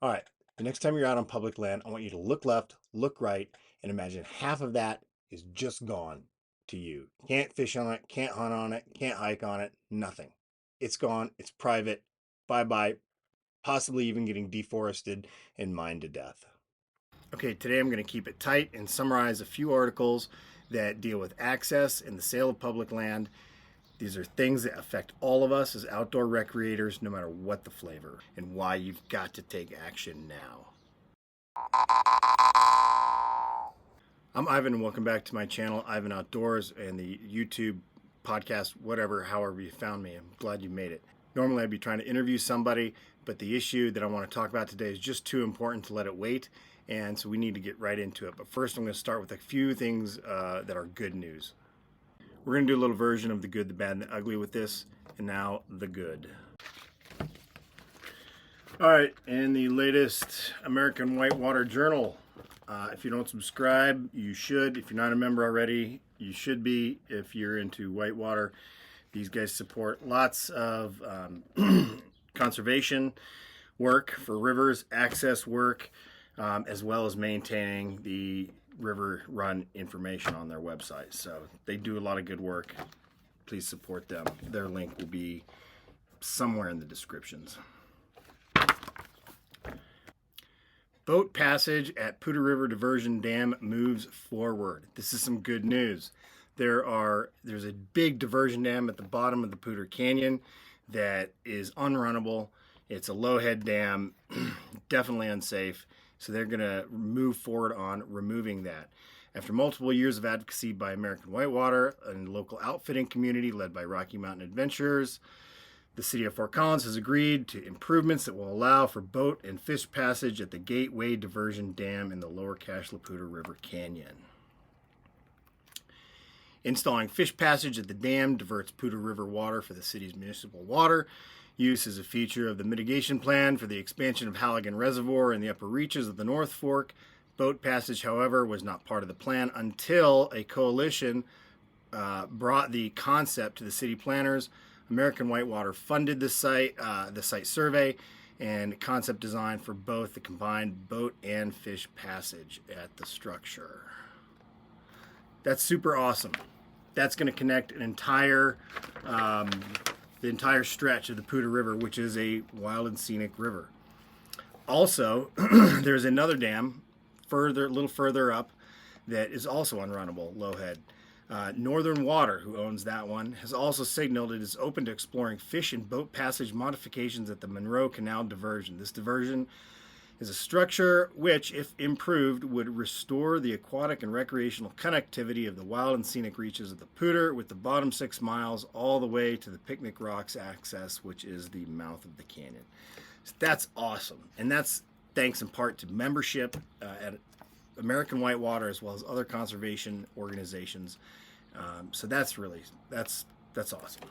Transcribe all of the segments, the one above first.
All right, the next time you're out on public land, I want you to look left, look right, and imagine half of that is just gone to you. Can't fish on it, can't hunt on it, can't hike on it, nothing. It's gone, it's private, bye bye, possibly even getting deforested and mined to death. Okay, today I'm going to keep it tight and summarize a few articles that deal with access and the sale of public land. These are things that affect all of us as outdoor recreators, no matter what the flavor, and why you've got to take action now. I'm Ivan, and welcome back to my channel, Ivan Outdoors, and the YouTube podcast, whatever, however you found me. I'm glad you made it. Normally I'd be trying to interview somebody, but the issue that I want to talk about today is just too important to let it wait, and so we need to get right into it. But first I'm going to start with a few things that are good news. We're going to do a little version of the good, the bad, and the ugly with this, and now the good. All right, in the latest American Whitewater Journal, if you don't subscribe, you should. If you're not a member already, you should be. If you're into whitewater, these guys support lots of conservation work for rivers, access work, as well as maintaining the river run information on their website. So they do a lot of good work. Please support them. Their link will be somewhere in the descriptions. Boat passage at Poudre River Diversion Dam moves forward. This is some good news. There's a big diversion dam at the bottom of the Poudre Canyon that is unrunnable. It's a low head dam, definitely unsafe. So they're going to move forward on removing that. After multiple years of advocacy by American Whitewater and the local outfitting community led by Rocky Mountain Adventurers, the city of Fort Collins has agreed to improvements that will allow for boat and fish passage at the Gateway Diversion Dam in the lower Cache La Poudre River Canyon. Installing fish passage at the dam diverts Poudre River water for the city's municipal water use is a feature of the mitigation plan for the expansion of Halligan Reservoir in the upper reaches of the North Fork. Boat passage, however, was not part of the plan until a coalition brought the concept to the city planners. American Whitewater funded the site survey and concept design for both the combined boat and fish passage at the structure. That's super awesome. That's going to connect an entire the entire stretch of the Poudre River, which is a wild and scenic river. Also, there's another dam a little further up that is also unrunnable, low head. Northern Water, who owns that one, has also signaled it is open to exploring fish and boat passage modifications at the Monroe Canal diversion. This diversion is a structure which, if improved, would restore the aquatic and recreational connectivity of the wild and scenic reaches of the Poudre with the bottom 6 miles all the way to the Picnic Rocks access, which is the mouth of the canyon. So that's awesome. And that's thanks in part to membership at American Whitewater as well as other conservation organizations. So that's awesome.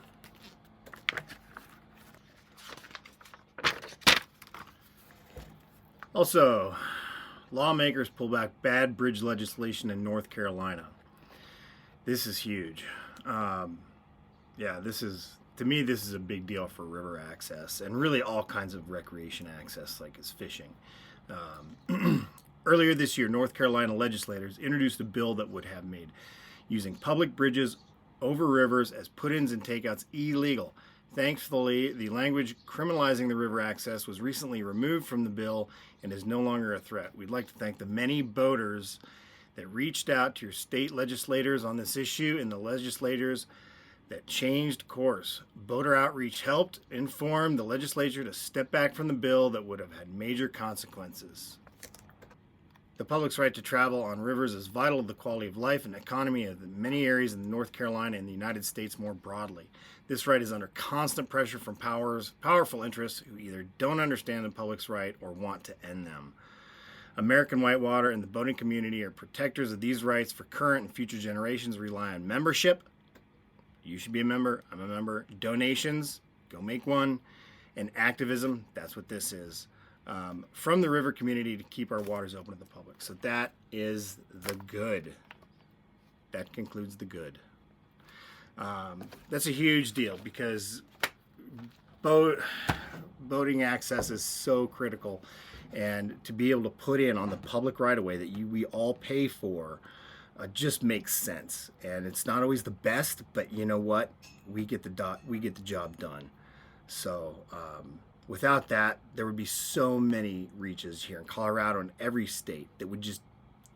Also, lawmakers pull back bad bridge legislation in North Carolina. This is huge. To me, this is a big deal for river access and really all kinds of recreation access, like as fishing. Earlier this year, North Carolina legislators introduced a bill that would have made using public bridges over rivers as put-ins and takeouts illegal. Thankfully, the language criminalizing the river access was recently removed from the bill and is no longer a threat. We'd like to thank the many boaters that reached out to your state legislators on this issue and the legislators that changed course. Boater outreach helped inform the legislature to step back from the bill that would have had major consequences. The public's right to travel on rivers is vital to the quality of life and economy of many areas in North Carolina and the United States more broadly. This right is under constant pressure from powerful interests who either don't understand the public's right or want to end them. American Whitewater and the boating community are protectors of these rights for current and future generations. Rely on membership. You should be a member. I'm a member. Donations. Go make one. And activism. That's what this is. From the river community to keep our waters open to the public. So that is the good. That concludes the good. That's a huge deal because boating access is so critical And to be able to put in on the public right-of-way that we all pay for just makes sense. And it's not always the best, but you know what? We get the job done. So without that, there would be so many reaches here in Colorado and every state that would just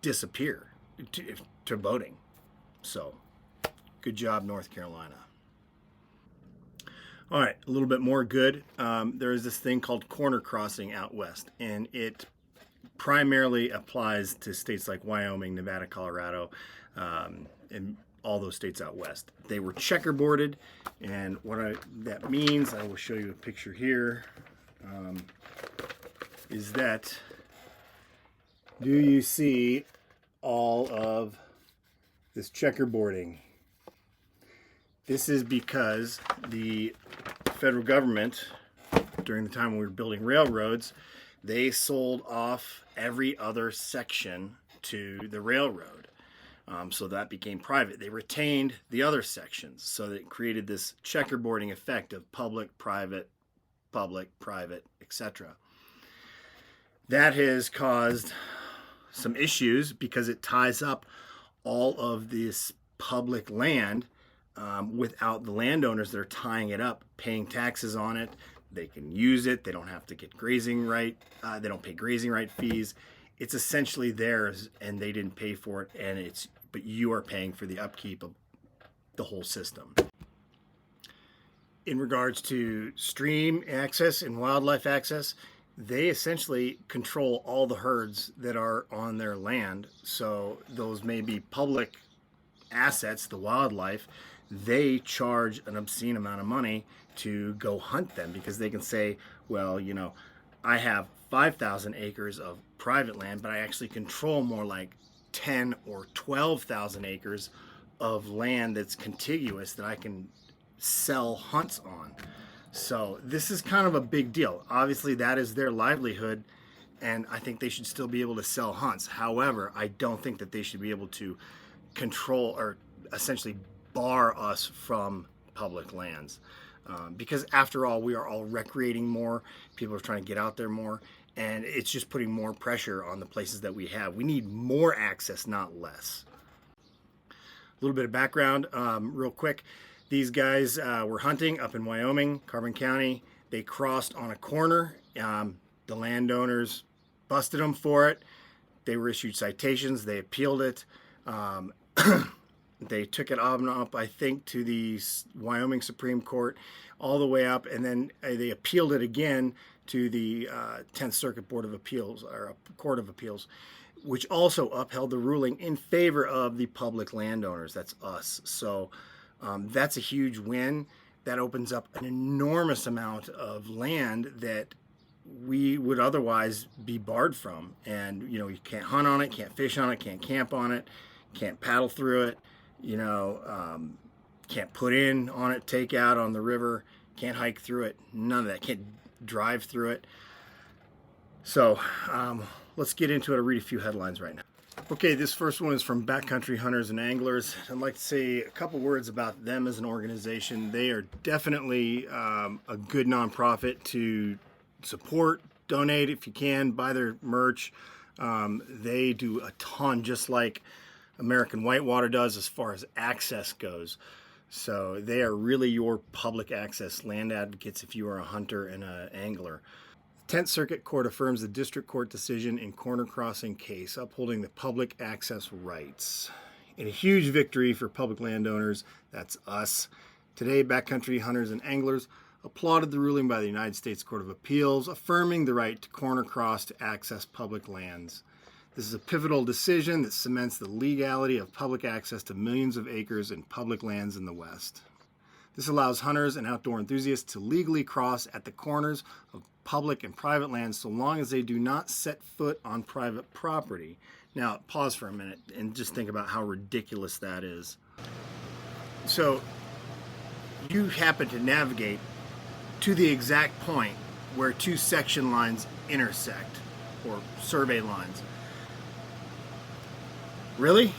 disappear to boating. So good job, North Carolina. All right, a little bit more good. There is this thing called corner crossing out west, and it primarily applies to states like Wyoming, Nevada, Colorado, and all those states out west. They were checkerboarded, and what that means, I will show you a picture here, is that, do you see all of this checkerboarding? This is because the federal government, during the time when we were building railroads, they sold off every other section to the railroad. So that became private. They retained the other sections, so that it created this checkerboarding effect of public, private, etc. That has caused some issues because it ties up all of this public land without the landowners that are tying it up, paying taxes on it. They can use it. They don't have to get grazing right. They don't pay grazing right fees. It's essentially theirs, and they didn't pay for it. But you are paying for the upkeep of the whole system. In regards to stream access and wildlife access, they essentially control all the herds that are on their land. So those may be public assets, the wildlife. They charge an obscene amount of money to go hunt them because they can say, well, you know, I have 5,000 acres of private land, but I actually control more like 10 or 12,000 acres of land that's contiguous that I can sell hunts on. So this is kind of a big deal. Obviously, that is their livelihood, and I think they should still be able to sell hunts. However, I don't think that they should be able to control or essentially bar us from public lands. Because after all, we are all recreating more. People are trying to get out there more, and it's just putting more pressure on the places that we have. We need more access, not less. A little bit of background, real quick. These guys were hunting up in Wyoming, Carbon County. They crossed on a corner. The landowners busted them for it. They were issued citations. They appealed it. They took it on up, I think, to the Wyoming Supreme Court, all the way up, and then they appealed it again to the 10th Circuit Board of Appeals, or Court of Appeals, which also upheld the ruling in favor of the public landowners. That's us. So that's a huge win. That opens up an enormous amount of land that we would otherwise be barred from. And, you know, you can't hunt on it, can't fish on it, can't camp on it, can't paddle through it. You know, can't put in on it, take out on the river, can't hike through it, none of that, can't drive through it. So let's get into it. I'll read a few headlines right now. Okay, this first one is from Backcountry Hunters and Anglers. I'd like to say a couple words about them as an organization. They are definitely a good nonprofit to support, donate if you can, buy their merch. They do a ton, just like American Whitewater does as far as access goes. So they are really your public access land advocates if you are a hunter and an angler. The 10th Circuit Court affirms the district court decision in corner crossing case, upholding the public access rights. In a huge victory for public landowners, that's us. Today, Backcountry Hunters and Anglers applauded the ruling by the United States Court of Appeals, affirming the right to corner cross to access public lands. This is a pivotal decision that cements the legality of public access to millions of acres in public lands in the West. This allows hunters and outdoor enthusiasts to legally cross at the corners of public and private lands so long as they do not set foot on private property. Now, pause for a minute and just think about how ridiculous that is. So, you happen to navigate to the exact point where two section lines intersect, or survey lines. Really?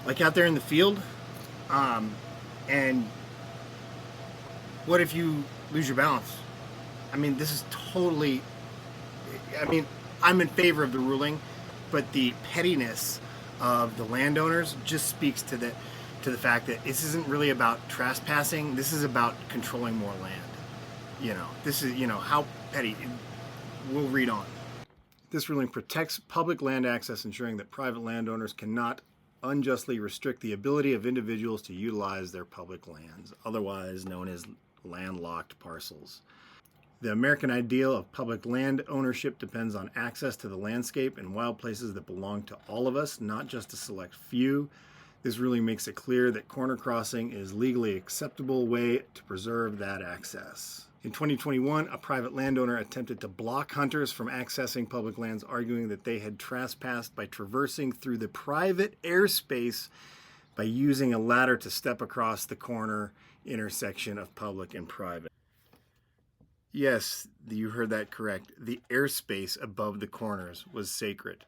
Like out there in the field? And what if you lose your balance? I mean, this is totally, I'm in favor of the ruling, but the pettiness of the landowners just speaks to the fact that this isn't really about trespassing. This is about controlling more land. This is, how petty. We'll read on. This ruling protects public land access, ensuring that private landowners cannot unjustly restrict the ability of individuals to utilize their public lands, otherwise known as landlocked parcels. The American ideal of public land ownership depends on access to the landscape and wild places that belong to all of us, not just a select few. This ruling makes it clear that corner crossing is legally acceptable way to preserve that access. In 2021, a private landowner attempted to block hunters from accessing public lands, arguing that they had trespassed by traversing through the private airspace by using a ladder to step across the corner intersection of public and private. Yes, you heard that correct. The airspace above the corners was sacred.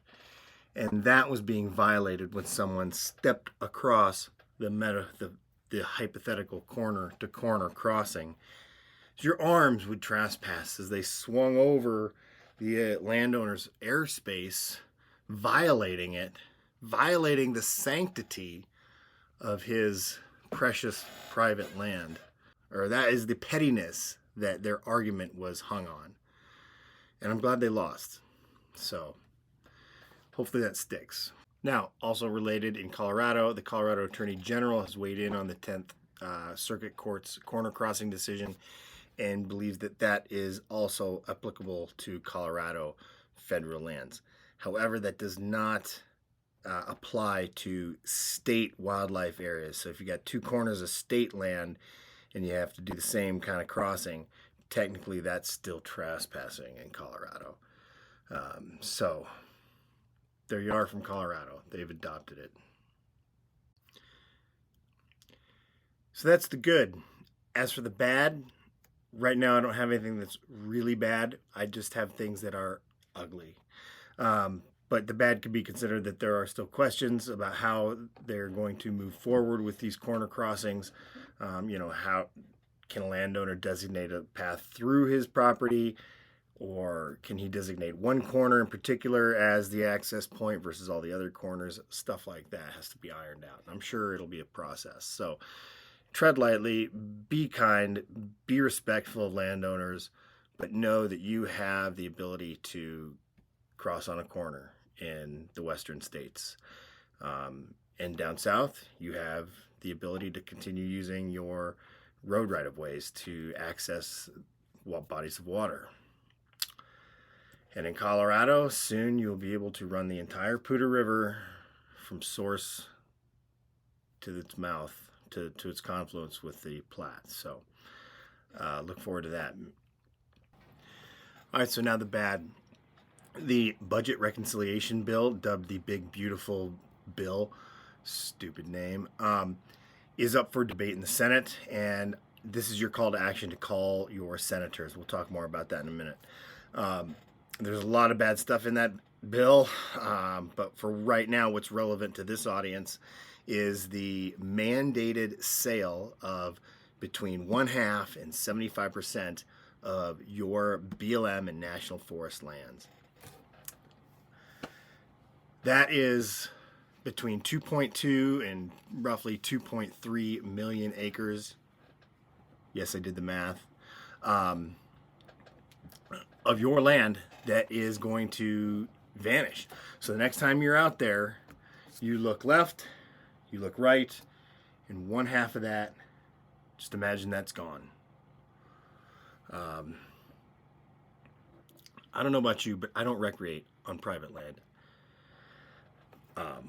And that was being violated when someone stepped across the hypothetical corner-to-corner crossing. Your arms would trespass as they swung over the landowner's airspace, violating the sanctity of his precious private land. Or that is the pettiness that their argument was hung on. And I'm glad they lost. So hopefully that sticks. Now, also related in Colorado, the Colorado Attorney General has weighed in on the 10th Circuit Court's corner crossing decision and believes that that is also applicable to Colorado federal lands. However, that does not apply to state wildlife areas. So if you got two corners of state land and you have to do the same kind of crossing, technically that's still trespassing in Colorado. So there you are from Colorado. They've adopted it. So that's the good. As for the bad, right now I don't have anything that's really bad. I just have things that are ugly. But the bad could be considered that there are still questions about how they're going to move forward with these corner crossings. How can a landowner designate a path through his property, or can he designate one corner in particular as the access point versus all the other corners? Stuff like that has to be ironed out. I'm sure it'll be a process. So tread lightly, be kind, be respectful of landowners, but know that you have the ability to cross on a corner in the western states. And down south, you have the ability to continue using your road right-of-ways to access bodies of water. And in Colorado, soon you'll be able to run the entire Poudre River from source to its mouth, to its confluence with the Platte. So look forward to that. All right, so now the bad. The budget reconciliation bill, dubbed the Big Beautiful Bill, stupid name, is up for debate in the Senate, and this is your call to action to call your senators. We'll talk more about that in a minute. There's a lot of bad stuff in that bill, but for right now, what's relevant to this audience is the mandated sale of between 1/2 and 75% of your BLM and National Forest lands. That is between 2.2 and roughly 2.3 million acres. Yes, I did the math. Of your land that is going to vanish. So the next time you're out there, you look left, you look right, and 1/2 of that, just imagine that's gone. I don't know about you, but I don't recreate on private land.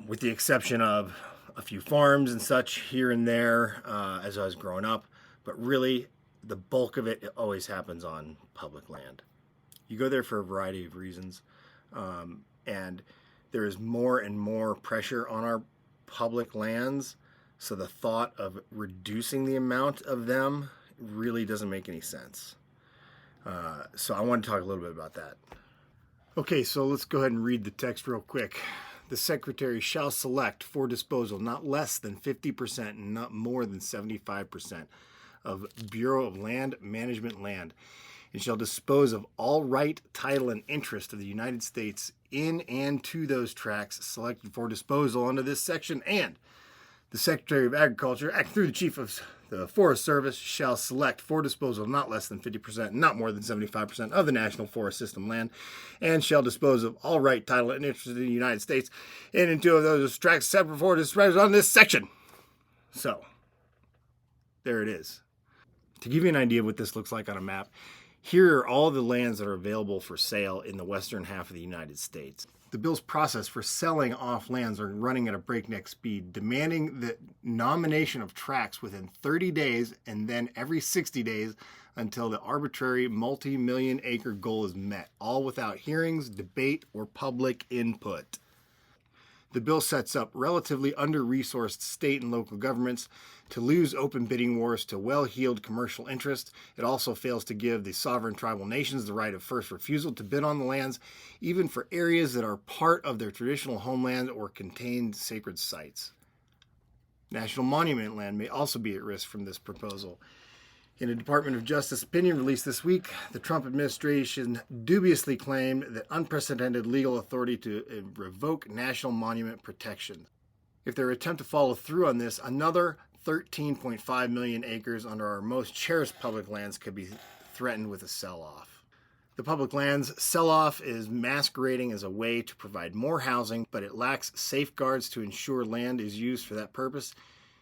With the exception of a few farms and such here and there as I was growing up. But really, the bulk of it always happens on public land. You go there for a variety of reasons. And there is more and more pressure on our public lands. So the thought of reducing the amount of them really doesn't make any sense. So I want to talk a little bit about that. Okay, so let's go ahead and read the text real quick. The Secretary shall select for disposal not less than 50% and not more than 75% of Bureau of Land Management land. and shall dispose of all right, title, and interest of the United States in and to those tracts selected for disposal under this section, and the Secretary of Agriculture, acting through the Chief of the Forest Service, shall select for disposal not less than 50%, not more than 75% of the National Forest System land, and shall dispose of all right, title, and interest in the United States in and to those tracts separate for disposal on this section. So, there it is. To give you an idea of what this looks like on a map, here are all the lands that are available for sale in the western half of the United States. The bill's process for selling off lands are running at a breakneck speed, demanding the nomination of tracts within 30 days and then every 60 days until the arbitrary multi-million acre goal is met, all without hearings, debate, or public input. The bill sets up relatively under-resourced state and local governments to lose open bidding wars to well-heeled commercial interests. It also fails to give the sovereign tribal nations the right of first refusal to bid on the lands, even for areas that are part of their traditional homeland or contain sacred sites. National monument land may also be at risk from this proposal. In a Department of Justice opinion released this week, the Trump administration dubiously claimed that unprecedented legal authority to revoke national monument protection. If their attempt to follow through on this, another 13.5 million acres under our most cherished public lands could be threatened with a sell-off. The public lands sell-off is masquerading as a way to provide more housing, but it lacks safeguards to ensure land is used for that purpose,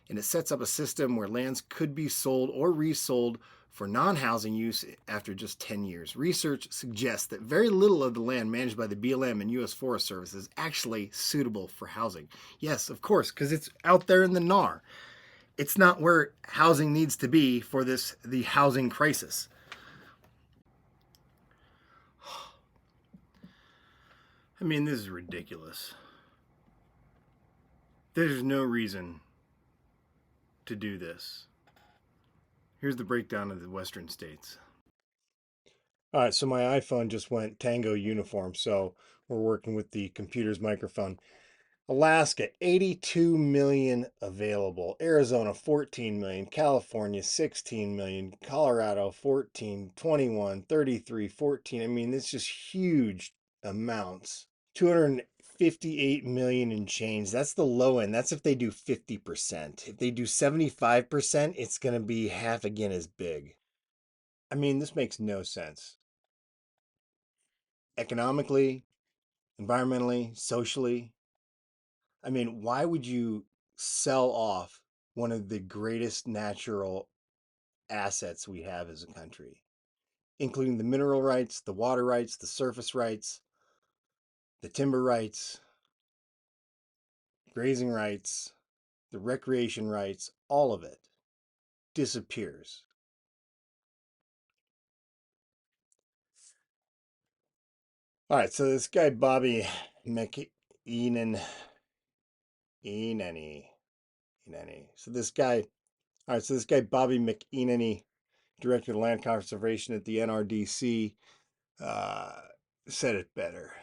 and it sets up a system where lands could be sold or resold for non-housing use after just 10 years. Research suggests that very little of the land managed by the BLM and U.S. Forest Service is actually suitable for housing. Yes, of course, because it's out there in the NAR. It's not where housing needs to be for the housing crisis. I mean, this is ridiculous. There's no reason to do this. Here's the breakdown of the western states. All right, so my iPhone just went Tango uniform, so we're working with the computer's microphone. Alaska, 82 million available. Arizona, 14 million. California, 16 million. Colorado, 14, 21, 33, 14. I mean, it's just huge amounts. 258 million in change. That's the low end. That's if they do 50%. If they do 75%, it's going to be half again as big. I mean, this makes no sense. Economically, environmentally, socially. I mean, why would you sell off one of the greatest natural assets we have as a country, including the mineral rights, the water rights, the surface rights, the timber rights, grazing rights, the recreation rights, all of it disappears. All right, so this guy Bobby McEnany. So this guy, all right, so this guy Bobby McEnany, director of land conservation at the NRDC, said it better.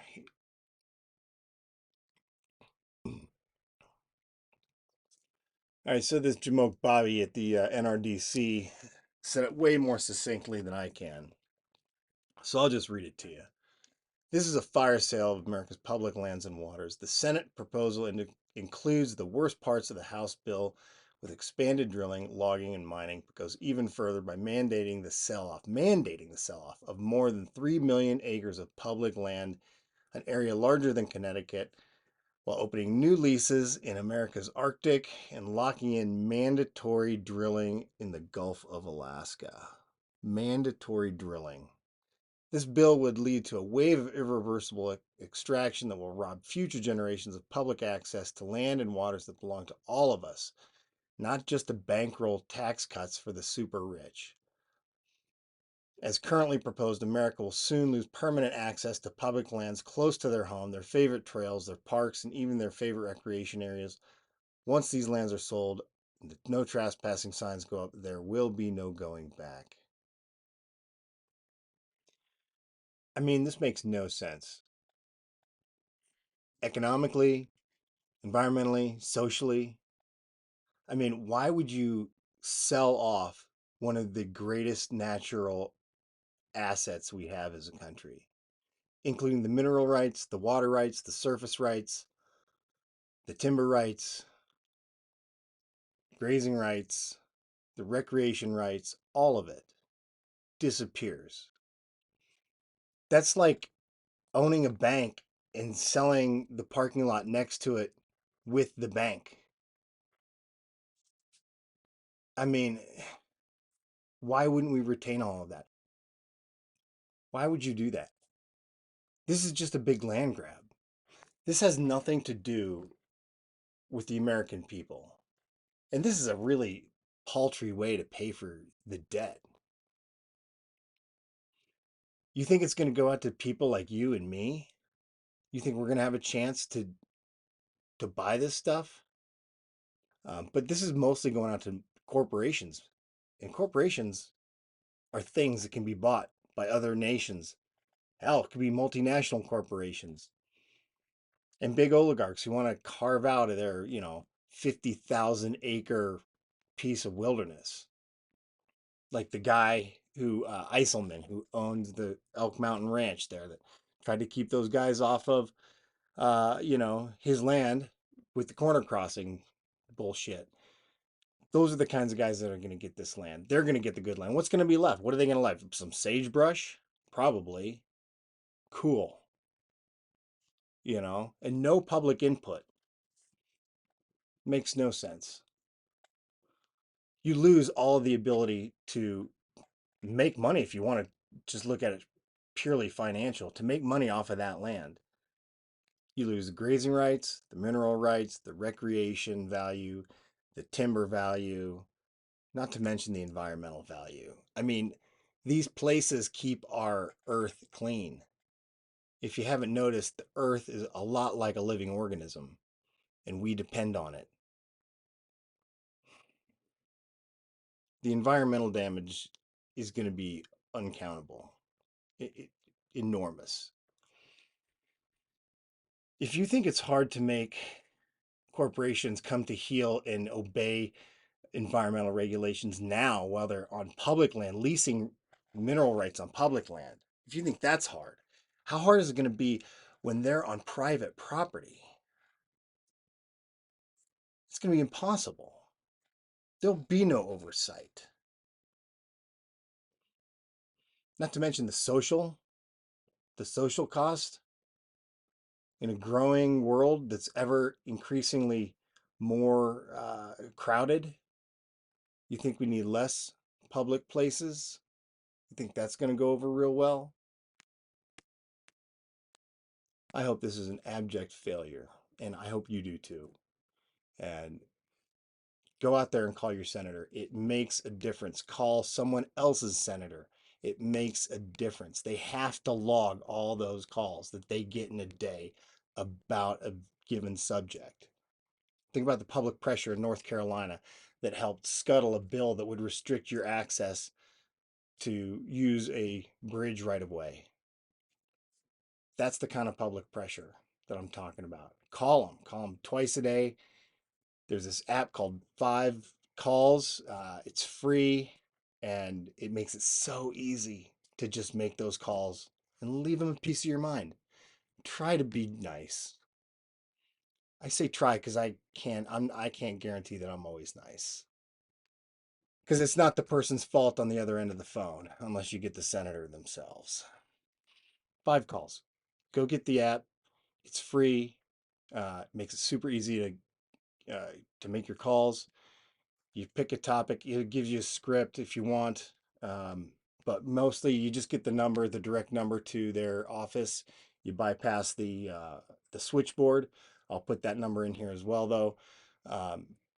All right, so this Jamoke Bobby at the NRDC said it way more succinctly than I can. So I'll just read it to you. This is a fire sale of America's public lands and waters. The Senate proposal includes the worst parts of the House bill with expanded drilling, logging, and mining, but goes even further by mandating the sell-off of more than 3 million acres of public land, an area larger than Connecticut, while opening new leases in America's Arctic and locking in mandatory drilling in the Gulf of Alaska. Mandatory drilling. This bill would lead to a wave of irreversible extraction that will rob future generations of public access to land and waters that belong to all of us, not just to bankroll tax cuts for the super rich. As currently proposed, America will soon lose permanent access to public lands close to their home, their favorite trails, their parks, and even their favorite recreation areas. Once these lands are sold, no trespassing signs go up, there will be no going back. I mean, this makes no sense. Economically, environmentally, socially. I mean, why would you sell off one of the greatest natural assets we have as a country, including the mineral rights, the water rights, the surface rights, the timber rights, grazing rights, the recreation rights, all of it disappears. That's like owning a bank and selling the parking lot next to it with the bank. I mean, why wouldn't we retain all of that? Why would you do that? This is just a big land grab. This has nothing to do with the American people. And this is a really paltry way to pay for the debt. You think it's going to go out to people like you and me? You think we're going to have a chance to buy this stuff? But this is mostly going out to corporations. And corporations are things that can be bought by other nations. Hell, it could be multinational corporations and big oligarchs who want to carve out of their, 50,000 acre piece of wilderness. Like the guy who, Eiselman, who owns the Elk Mountain Ranch there, that tried to keep those guys off of, his land with the corner crossing bullshit. Those are the kinds of guys that are going to get this land. They're going to get the good land. What's going to be left? What are they going to leave? Some sagebrush? Probably. Cool. And no public input. Makes no sense. You lose all of the ability to make money if you want to just look at it purely financial, to make money off of that land. You lose the grazing rights, the mineral rights, the recreation value, the timber value, not to mention the environmental value. I mean, these places keep our earth clean. If you haven't noticed, the earth is a lot like a living organism, and we depend on it. The environmental damage is going to be uncountable, enormous. If you think it's hard to make corporations come to heel and obey environmental regulations now while they're on public land, leasing mineral rights on public land, if you think that's hard, how hard is it going to be when they're on private property? It's going to be impossible. There'll be no oversight. Not to mention the social cost in a growing world that's ever increasingly more crowded. You think we need less public places? You think that's going to go over real well? I hope this is an abject failure, and I hope you do too. And go out there and call your senator. It makes a difference. Call someone else's senator. It makes a difference. They have to log all those calls that they get in a day about a given subject. Think about the public pressure in North Carolina that helped scuttle a bill that would restrict your access to use a bridge right of way. That's the kind of public pressure that I'm talking about. Call them twice a day. There's this app called 5 Calls. It's free, and it makes it so easy to just make those calls and leave them a piece of your mind. Try to be nice. I say try because I can't guarantee that I'm always nice. Because it's not the person's fault on the other end of the phone unless you get the senator themselves. 5 Calls. Go get the app. It's free. Makes it super easy to make your calls. You pick a topic. It gives you a script if you want, um, but mostly you just get the direct number to their office. You bypass the switchboard. I'll put that number in here as well, though.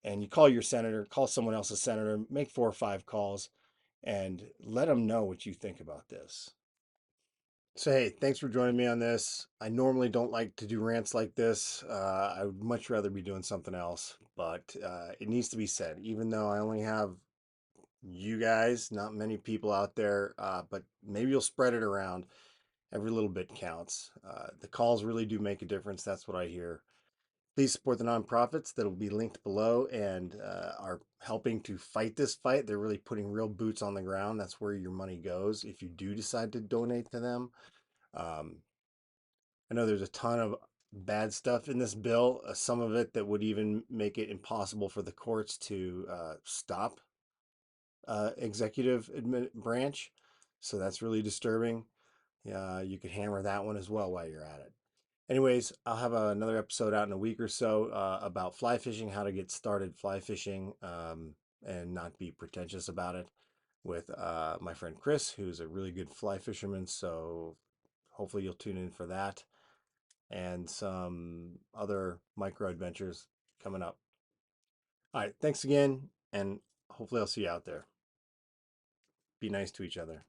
And you call your senator, call someone else's senator, make 4 or 5 calls, and let them know what you think about this. So, hey, thanks for joining me on this. I normally don't like to do rants like this. I would much rather be doing something else, but it needs to be said. Even though I only have you guys, not many people out there, but maybe you'll spread it around. Every little bit counts. The calls really do make a difference. That's what I hear. Please support the nonprofits that will be linked below and are helping to fight this fight. They're really putting real boots on the ground. That's where your money goes if you do decide to donate to them. Um, I know there's a ton of bad stuff in this bill, some of it that would even make it impossible for the courts to stop executive branch. So that's really disturbing. You could hammer that one as well while you're at it. Anyways, I'll have another episode out in a week or so about fly fishing, how to get started fly fishing, and not be pretentious about it, with my friend Chris, who's a really good fly fisherman. So hopefully you'll tune in for that and some other micro adventures coming up. All right, thanks again, and hopefully I'll see you out there. Be nice to each other.